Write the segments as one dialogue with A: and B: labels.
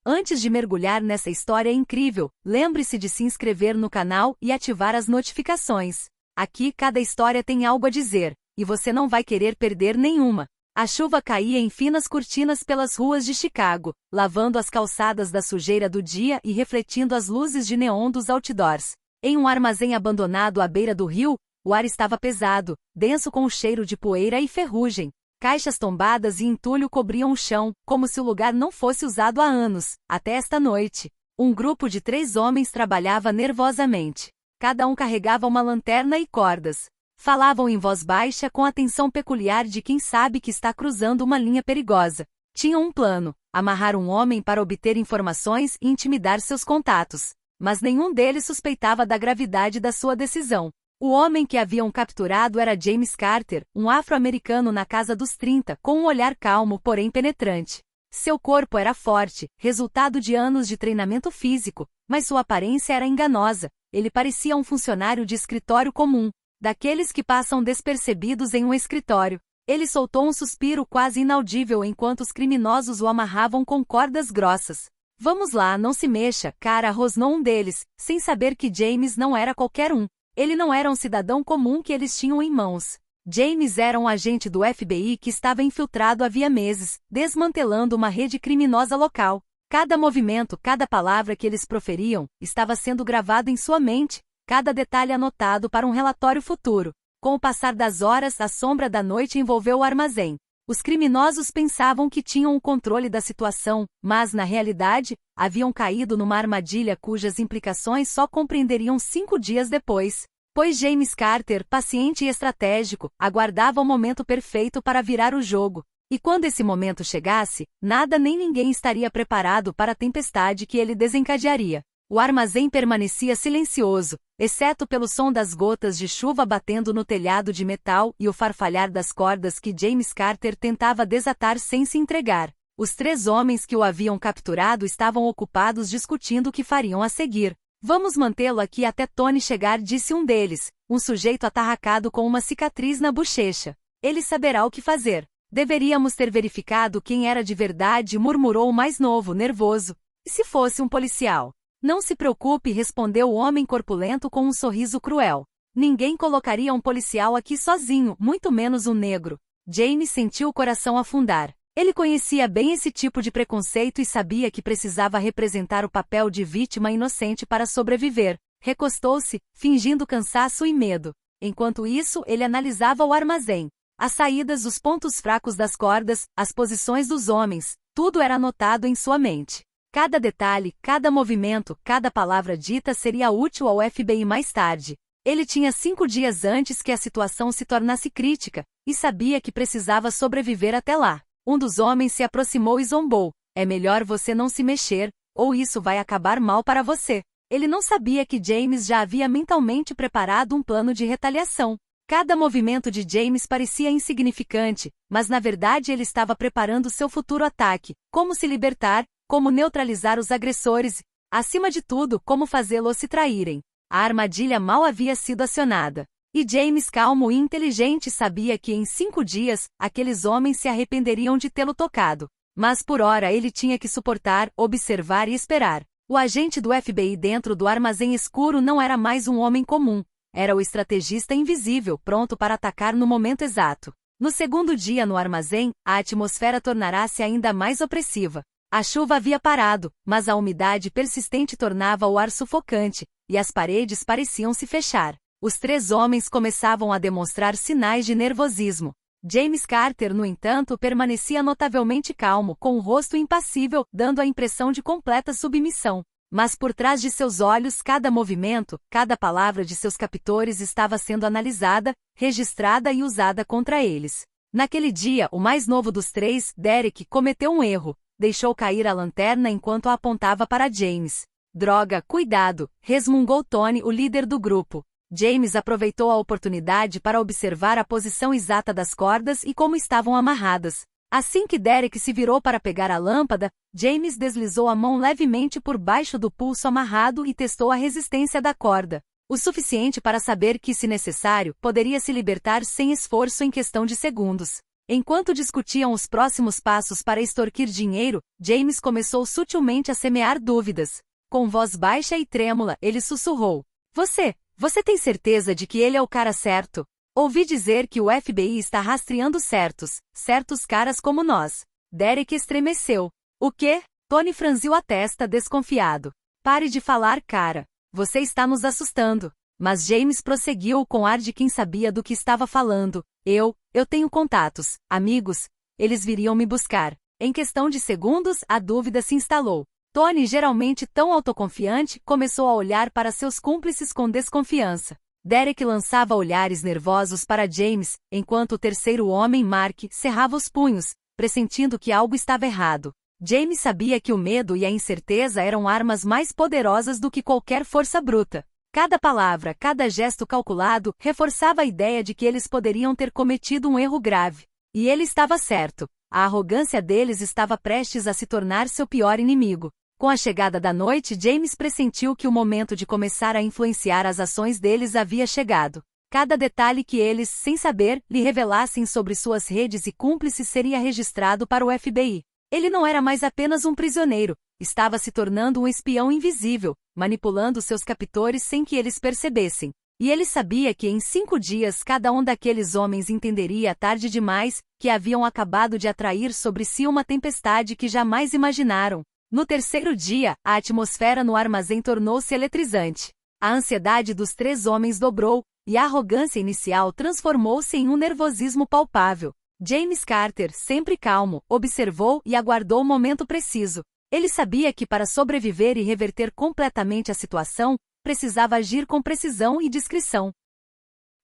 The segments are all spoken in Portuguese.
A: Antes de mergulhar nessa história incrível, lembre-se de se inscrever no canal e ativar as notificações. Aqui cada história tem algo a dizer, e você não vai querer perder nenhuma. A chuva caía em finas cortinas pelas ruas de Chicago, lavando as calçadas da sujeira do dia e refletindo as luzes de neon dos outdoors. Em um armazém abandonado à beira do rio, o ar estava pesado, denso com o cheiro de poeira e ferrugem. Caixas tombadas e entulho cobriam o chão, como se o lugar não fosse usado há anos. Até esta noite, um grupo de 3 homens trabalhava nervosamente. Cada um carregava uma lanterna e cordas. Falavam em voz baixa com a atenção peculiar de quem sabe que está cruzando uma linha perigosa. Tinham um plano: amarrar um homem para obter informações e intimidar seus contatos. Mas nenhum deles suspeitava da gravidade da sua decisão. O homem que haviam capturado era James Carter, um afro-americano na casa dos 30, com um olhar calmo porém penetrante. Seu corpo era forte, resultado de anos de treinamento físico, mas sua aparência era enganosa. Ele parecia um funcionário de escritório comum, daqueles que passam despercebidos em um escritório. Ele soltou um suspiro quase inaudível enquanto os criminosos o amarravam com cordas grossas. Vamos lá, não se mexa, cara, rosnou um deles, sem saber que James não era qualquer um. Ele não era um cidadão comum que eles tinham em mãos. James era um agente do FBI que estava infiltrado havia meses, desmantelando uma rede criminosa local. Cada movimento, cada palavra que eles proferiam, estava sendo gravado em sua mente, cada detalhe anotado para um relatório futuro. Com o passar das horas, a sombra da noite envolveu o armazém. Os criminosos pensavam que tinham o controle da situação, mas, na realidade, haviam caído numa armadilha cujas implicações só compreenderiam 5 dias depois. Pois James Carter, paciente e estratégico, aguardava o momento perfeito para virar o jogo. E quando esse momento chegasse, nada nem ninguém estaria preparado para a tempestade que ele desencadearia. O armazém permanecia silencioso, exceto pelo som das gotas de chuva batendo no telhado de metal e o farfalhar das cordas que James Carter tentava desatar sem se entregar. Os 3 homens que o haviam capturado estavam ocupados discutindo o que fariam a seguir. Vamos mantê-lo aqui até Tony chegar, disse um deles, um sujeito atarracado com uma cicatriz na bochecha. Ele saberá o que fazer. Deveríamos ter verificado quem era de verdade, murmurou o mais novo, nervoso. E se fosse um policial? Não se preocupe, respondeu o homem corpulento com um sorriso cruel. Ninguém colocaria um policial aqui sozinho, muito menos um negro. James sentiu o coração afundar. Ele conhecia bem esse tipo de preconceito e sabia que precisava representar o papel de vítima inocente para sobreviver. Recostou-se, fingindo cansaço e medo. Enquanto isso, ele analisava o armazém. As saídas, os pontos fracos das cordas, as posições dos homens, tudo era anotado em sua mente. Cada detalhe, cada movimento, cada palavra dita seria útil ao FBI mais tarde. Ele tinha 5 dias antes que a situação se tornasse crítica, e sabia que precisava sobreviver até lá. Um dos homens se aproximou e zombou. É melhor você não se mexer, ou isso vai acabar mal para você. Ele não sabia que James já havia mentalmente preparado um plano de retaliação. Cada movimento de James parecia insignificante, mas na verdade ele estava preparando seu futuro ataque, como se libertar, como neutralizar os agressores, acima de tudo, como fazê-los se traírem. A armadilha mal havia sido acionada. E James, calmo e inteligente, sabia que em 5 dias, aqueles homens se arrependeriam de tê-lo tocado. Mas por hora ele tinha que suportar, observar e esperar. O agente do FBI dentro do armazém escuro não era mais um homem comum. Era o estrategista invisível, pronto para atacar no momento exato. No segundo dia no armazém, a atmosfera tornará-se ainda mais opressiva. A chuva havia parado, mas a umidade persistente tornava o ar sufocante, e as paredes pareciam se fechar. Os 3 homens começavam a demonstrar sinais de nervosismo. James Carter, no entanto, permanecia notavelmente calmo, com o rosto impassível, dando a impressão de completa submissão. Mas por trás de seus olhos, cada movimento, cada palavra de seus captores estava sendo analisada, registrada e usada contra eles. Naquele dia, o mais novo dos 3, Derek, cometeu um erro. Deixou cair a lanterna enquanto a apontava para James. Droga, cuidado, resmungou Tony, o líder do grupo. James aproveitou a oportunidade para observar a posição exata das cordas e como estavam amarradas. Assim que Derek se virou para pegar a lâmpada, James deslizou a mão levemente por baixo do pulso amarrado e testou a resistência da corda. O suficiente para saber que, se necessário, poderia se libertar sem esforço em questão de segundos. Enquanto discutiam os próximos passos para extorquir dinheiro, James começou sutilmente a semear dúvidas. Com voz baixa e trêmula, ele sussurrou: Você tem certeza de que ele é o cara certo? Ouvi dizer que o FBI está rastreando certos caras como nós. Derek estremeceu. O quê? Tony franziu a testa desconfiado. Pare de falar, cara. Você está nos assustando. Mas James prosseguiu com ar de quem sabia do que estava falando. Eu tenho contatos, amigos. Eles viriam me buscar. Em questão de segundos, a dúvida se instalou. Tony, geralmente tão autoconfiante, começou a olhar para seus cúmplices com desconfiança. Derek lançava olhares nervosos para James, enquanto o terceiro homem, Mark, cerrava os punhos, pressentindo que algo estava errado. James sabia que o medo e a incerteza eram armas mais poderosas do que qualquer força bruta. Cada palavra, cada gesto calculado, reforçava a ideia de que eles poderiam ter cometido um erro grave. E ele estava certo. A arrogância deles estava prestes a se tornar seu pior inimigo. Com a chegada da noite, James pressentiu que o momento de começar a influenciar as ações deles havia chegado. Cada detalhe que eles, sem saber, lhe revelassem sobre suas redes e cúmplices seria registrado para o FBI. Ele não era mais apenas um prisioneiro, estava se tornando um espião invisível, manipulando seus captores sem que eles percebessem. E ele sabia que em 5 dias cada um daqueles homens entenderia tarde demais que haviam acabado de atrair sobre si uma tempestade que jamais imaginaram. No terceiro dia, a atmosfera no armazém tornou-se eletrizante. A ansiedade dos 3 homens dobrou, e a arrogância inicial transformou-se em um nervosismo palpável. James Carter, sempre calmo, observou e aguardou o momento preciso. Ele sabia que para sobreviver e reverter completamente a situação, precisava agir com precisão e discrição.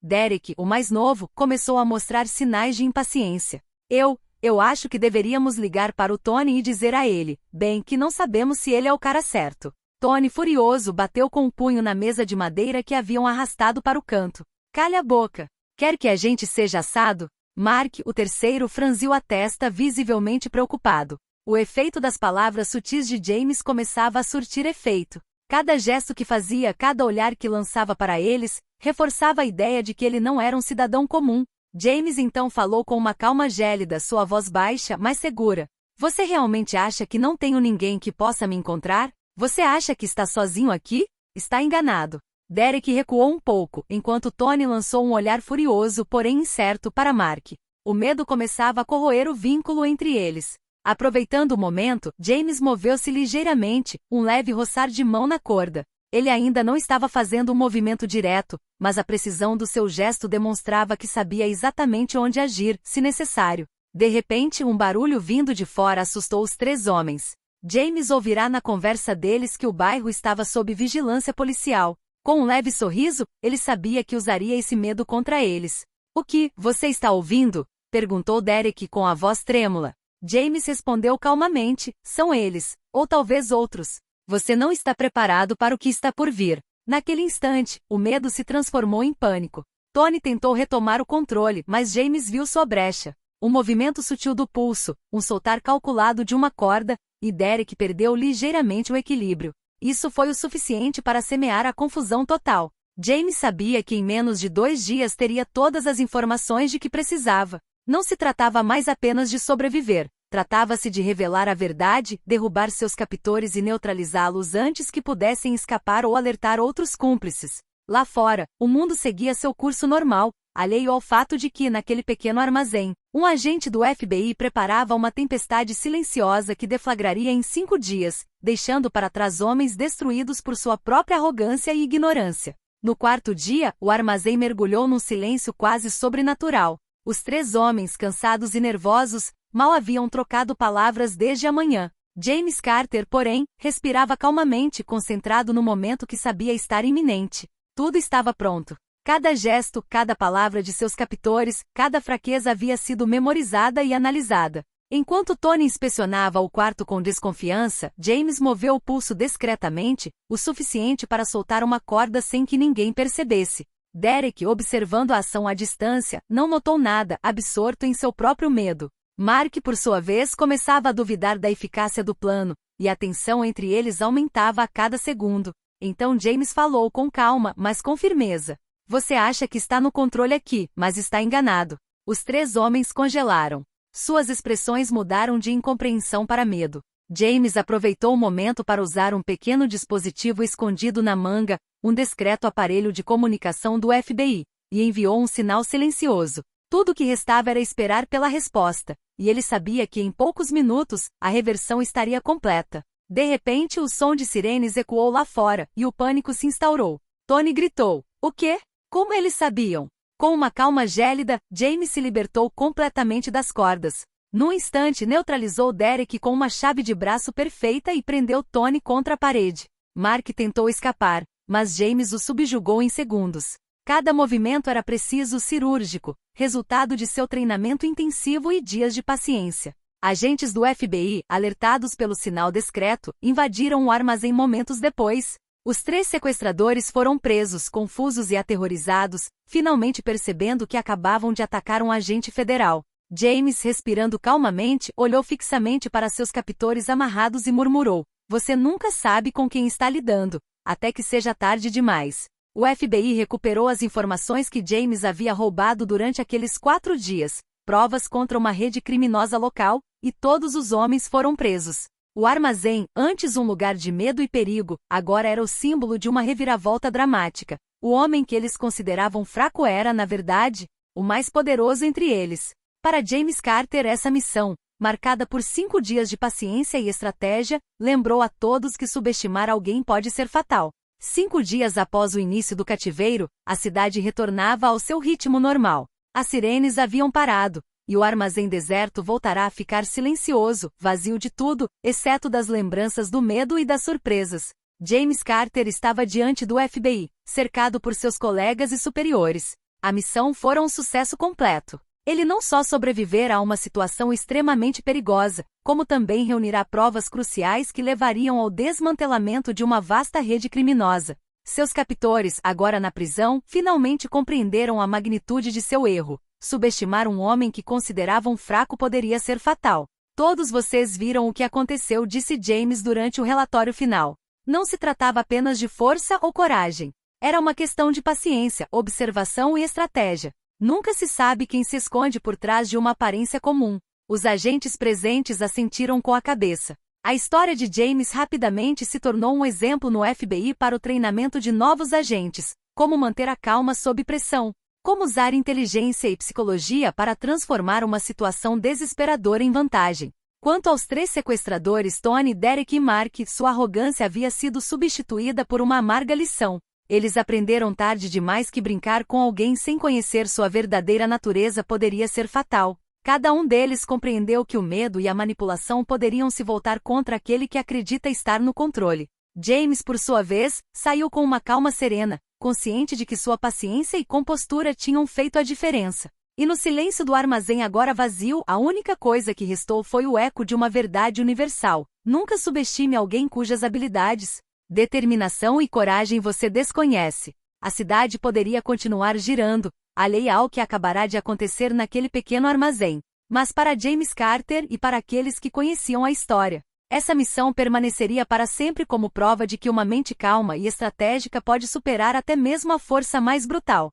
A: Derek, o mais novo, começou a mostrar sinais de impaciência. Eu acho que deveríamos ligar para o Tony e dizer a ele, bem, que não sabemos se ele é o cara certo. Tony, furioso, bateu com o punho na mesa de madeira que haviam arrastado para o canto. Calha a boca. Quer que a gente seja assado? Mark, o terceiro, franziu a testa, visivelmente preocupado. O efeito das palavras sutis de James começava a surtir efeito. Cada gesto que fazia, cada olhar que lançava para eles, reforçava a ideia de que ele não era um cidadão comum. James então falou com uma calma gélida, sua voz baixa, mas segura. Você realmente acha que não tenho ninguém que possa me encontrar? Você acha que está sozinho aqui? Está enganado. Derek recuou um pouco, enquanto Tony lançou um olhar furioso, porém incerto, para Mark. O medo começava a corroer o vínculo entre eles. Aproveitando o momento, James moveu-se ligeiramente, um leve roçar de mão na corda. Ele ainda não estava fazendo um movimento direto, mas a precisão do seu gesto demonstrava que sabia exatamente onde agir, se necessário. De repente, um barulho vindo de fora assustou os 3 homens. James ouvirá na conversa deles que o bairro estava sob vigilância policial. Com um leve sorriso, ele sabia que usaria esse medo contra eles. O que você está ouvindo? Perguntou Derek com a voz trêmula. James respondeu calmamente, são eles, ou talvez outros. Você não está preparado para o que está por vir. Naquele instante, o medo se transformou em pânico. Tony tentou retomar o controle, mas James viu sua brecha. Um movimento sutil do pulso, um soltar calculado de uma corda, e Derek perdeu ligeiramente o equilíbrio. Isso foi o suficiente para semear a confusão total. James sabia que em menos de 2 dias teria todas as informações de que precisava. Não se tratava mais apenas de sobreviver. Tratava-se de revelar a verdade, derrubar seus captores e neutralizá-los antes que pudessem escapar ou alertar outros cúmplices. Lá fora, o mundo seguia seu curso normal, alheio ao fato de que, naquele pequeno armazém, um agente do FBI preparava uma tempestade silenciosa que deflagraria em 5 dias, deixando para trás homens destruídos por sua própria arrogância e ignorância. No 4º dia, o armazém mergulhou num silêncio quase sobrenatural. Os 3 homens, cansados e nervosos, mal haviam trocado palavras desde a manhã. James Carter, porém, respirava calmamente, concentrado no momento que sabia estar iminente. Tudo estava pronto. Cada gesto, cada palavra de seus captores, cada fraqueza havia sido memorizada e analisada. Enquanto Tony inspecionava o quarto com desconfiança, James moveu o pulso discretamente, o suficiente para soltar uma corda sem que ninguém percebesse. Derek, observando a ação à distância, não notou nada, absorto em seu próprio medo. Mark, por sua vez, começava a duvidar da eficácia do plano, e a tensão entre eles aumentava a cada segundo. Então James falou com calma, mas com firmeza. Você acha que está no controle aqui, mas está enganado. Os 3 homens congelaram. Suas expressões mudaram de incompreensão para medo. James aproveitou o momento para usar um pequeno dispositivo escondido na manga, um discreto aparelho de comunicação do FBI, e enviou um sinal silencioso. Tudo o que restava era esperar pela resposta, e ele sabia que em poucos minutos, a reversão estaria completa. De repente, o som de sirenes ecoou lá fora, e o pânico se instaurou. Tony gritou: "O quê? Como eles sabiam?" Com uma calma gélida, James se libertou completamente das cordas. Num instante, neutralizou Derek com uma chave de braço perfeita e prendeu Tony contra a parede. Mark tentou escapar, mas James o subjugou em segundos. Cada movimento era preciso, cirúrgico, resultado de seu treinamento intensivo e dias de paciência. Agentes do FBI, alertados pelo sinal discreto, invadiram o armazém momentos depois. Os 3 sequestradores foram presos, confusos e aterrorizados, finalmente percebendo que acabavam de atacar um agente federal. James, respirando calmamente, olhou fixamente para seus captores amarrados e murmurou: "Você nunca sabe com quem está lidando, até que seja tarde demais." O FBI recuperou as informações que James havia roubado durante aqueles 4 dias, provas contra uma rede criminosa local, e todos os homens foram presos. O armazém, antes um lugar de medo e perigo, agora era o símbolo de uma reviravolta dramática. O homem que eles consideravam fraco era, na verdade, o mais poderoso entre eles. Para James Carter, essa missão, marcada por 5 dias de paciência e estratégia, lembrou a todos que subestimar alguém pode ser fatal. 5 dias após o início do cativeiro, a cidade retornava ao seu ritmo normal. As sirenes haviam parado, e o armazém deserto voltará a ficar silencioso, vazio de tudo, exceto das lembranças do medo e das surpresas. James Carter estava diante do FBI, cercado por seus colegas e superiores. A missão fora um sucesso completo. Ele não só sobreviverá a uma situação extremamente perigosa, como também reunirá provas cruciais que levariam ao desmantelamento de uma vasta rede criminosa. Seus captores, agora na prisão, finalmente compreenderam a magnitude de seu erro. Subestimar um homem que consideravam fraco poderia ser fatal. "Todos vocês viram o que aconteceu", disse James durante o relatório final. Não se tratava apenas de força ou coragem. Era uma questão de paciência, observação e estratégia. Nunca se sabe quem se esconde por trás de uma aparência comum. Os agentes presentes assentiram com a cabeça. A história de James rapidamente se tornou um exemplo no FBI para o treinamento de novos agentes, como manter a calma sob pressão, como usar inteligência e psicologia para transformar uma situação desesperadora em vantagem. Quanto aos 3 sequestradores Tony, Derek e Mark, sua arrogância havia sido substituída por uma amarga lição. Eles aprenderam tarde demais que brincar com alguém sem conhecer sua verdadeira natureza poderia ser fatal. Cada um deles compreendeu que o medo e a manipulação poderiam se voltar contra aquele que acredita estar no controle. James, por sua vez, saiu com uma calma serena, consciente de que sua paciência e compostura tinham feito a diferença. E no silêncio do armazém agora vazio, a única coisa que restou foi o eco de uma verdade universal: nunca subestime alguém cujas habilidades, determinação e coragem você desconhece. A cidade poderia continuar girando, alheia ao que acabará de acontecer naquele pequeno armazém. Mas para James Carter e para aqueles que conheciam a história, essa missão permaneceria para sempre como prova de que uma mente calma e estratégica pode superar até mesmo a força mais brutal.